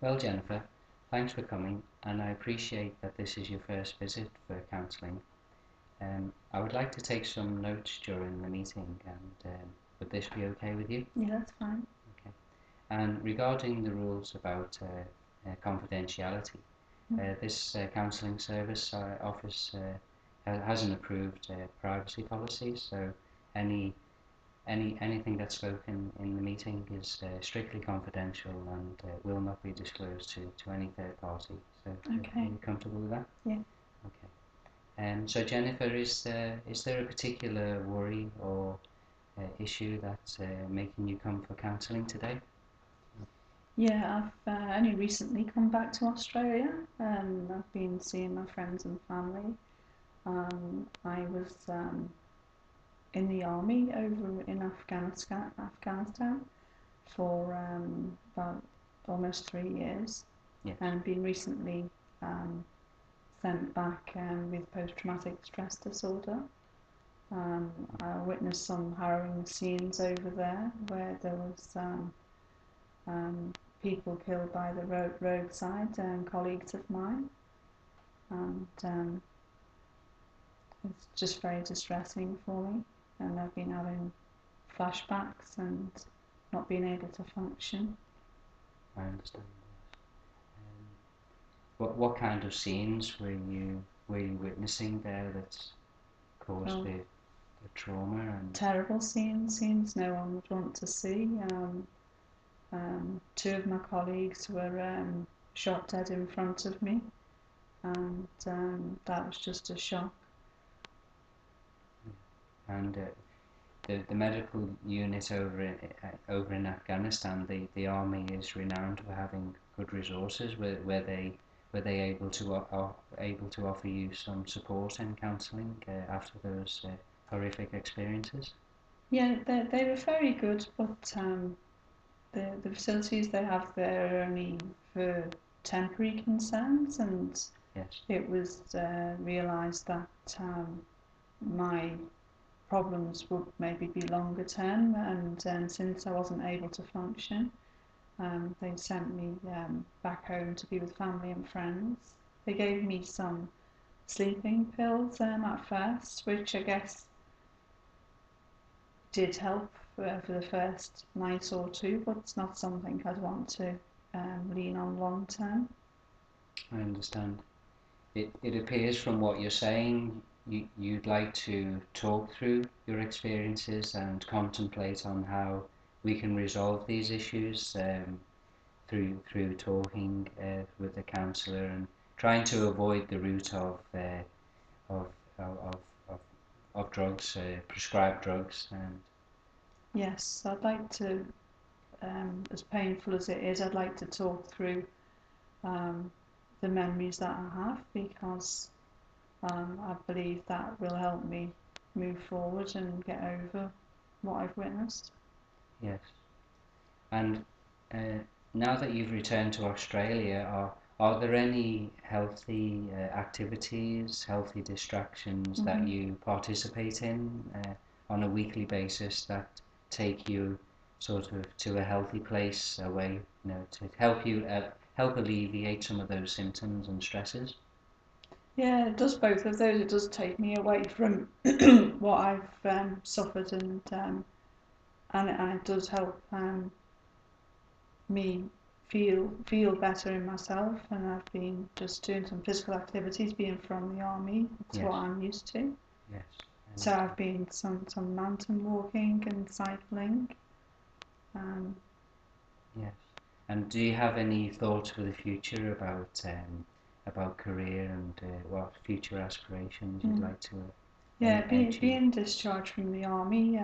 Well, Jennifer, thanks for coming, and I appreciate that this is your first visit for counselling. I would like to take some notes during the meeting, and would this be okay with you? Yeah, that's fine. Okay. And regarding the rules about confidentiality, this counselling service office has an approved privacy policy, so any anything that's spoken in the meeting is strictly confidential and will not be disclosed to any third party. So, are Okay. you comfortable with that? Yeah. Okay. So Jennifer, is there a particular worry or issue that's making you come for counselling today? Yeah, I've only recently come back to Australia. I've been seeing my friends and family. I was in the army over in Afghanistan for about almost 3 years, Yes. and been recently um, sent back with post-traumatic stress disorder. I witnessed some harrowing scenes over there where there was um, people killed by the roadside and colleagues of mine, and it's just very distressing for me. And I've been having flashbacks and not being able to function. I understand. Um, what kind of scenes were you witnessing there that's caused Oh, the trauma and terrible scenes no one would want to see. Two of my colleagues were shot dead in front of me, and that was just a shock. and the medical unit over in Afghanistan, the army is renowned for having good resources. Were they able to offer you some support and counselling after those horrific experiences? Yeah, they were very good, but the facilities they have there are only for temporary concerns, and Yes. it was realised that my problems would maybe be longer term, and since I wasn't able to function, they sent me back home to be with family and friends. They gave me some sleeping pills at first, which I guess did help for the first night or two, but it's not something I'd want to lean on long term. I understand. It appears from what you're saying you'd like to talk through your experiences and contemplate on how we can resolve these issues through talking with the counsellor and trying to avoid the route of of of, of drugs, prescribed drugs, and Yes, I'd like to, as painful as it is, I'd like to talk through um, the memories that I have, because I believe that will help me move forward and get over what I've witnessed. yes. And uh, now that you've returned to Australia, are there any healthy activities, healthy distractions that Mm-hmm. you participate in on a weekly basis that take you sort of to a healthy place away, to help alleviate some of those symptoms and stresses? Yeah, it does both of those. It does take me away from what I've suffered, and it does help me feel better in myself. And I've been just doing some physical activities, being from the army. It's Yes, what I'm used to. yes, I So I've understand. been some mountain walking and cycling. Um, Yes. And do you have any thoughts for the future about career and what future aspirations you'd mm, like to yeah, achieve? being discharged from the army,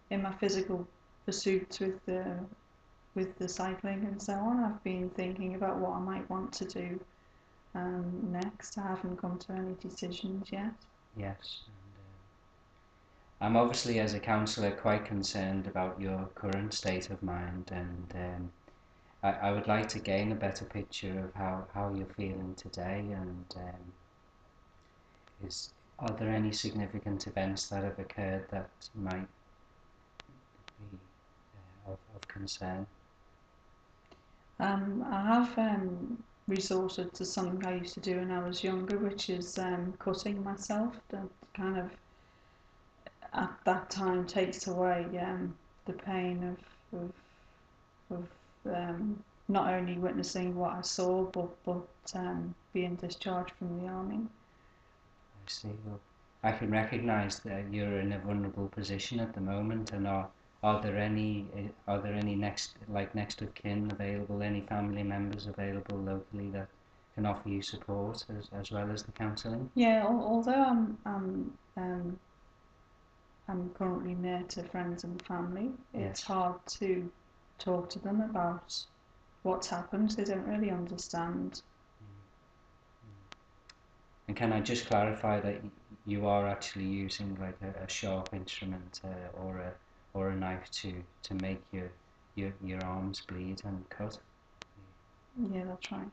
in my physical pursuits with the cycling and so on, I've been thinking about what I might want to do next. I haven't come to any decisions yet. Yes. I'm obviously, as a counsellor, quite concerned about your current state of mind, and I would like to gain a better picture of how you're feeling today, and are there any significant events that have occurred that might be of concern? I have resorted to something I used to do when I was younger, which is cutting myself. That kind of at that time takes away the pain of not only witnessing what I saw, but being discharged from the army. I see. Well, I can recognise that you're in a vulnerable position at the moment, and are there any next of kin available, any family members available locally that can offer you support as well as the counselling? Yeah, although I'm currently near to friends and family, it's Yes. hard to talk to them about what's happened. They don't really understand. And can I just clarify that you are actually using like a sharp instrument or a knife to make your arms bleed and cut? Yeah, that's right.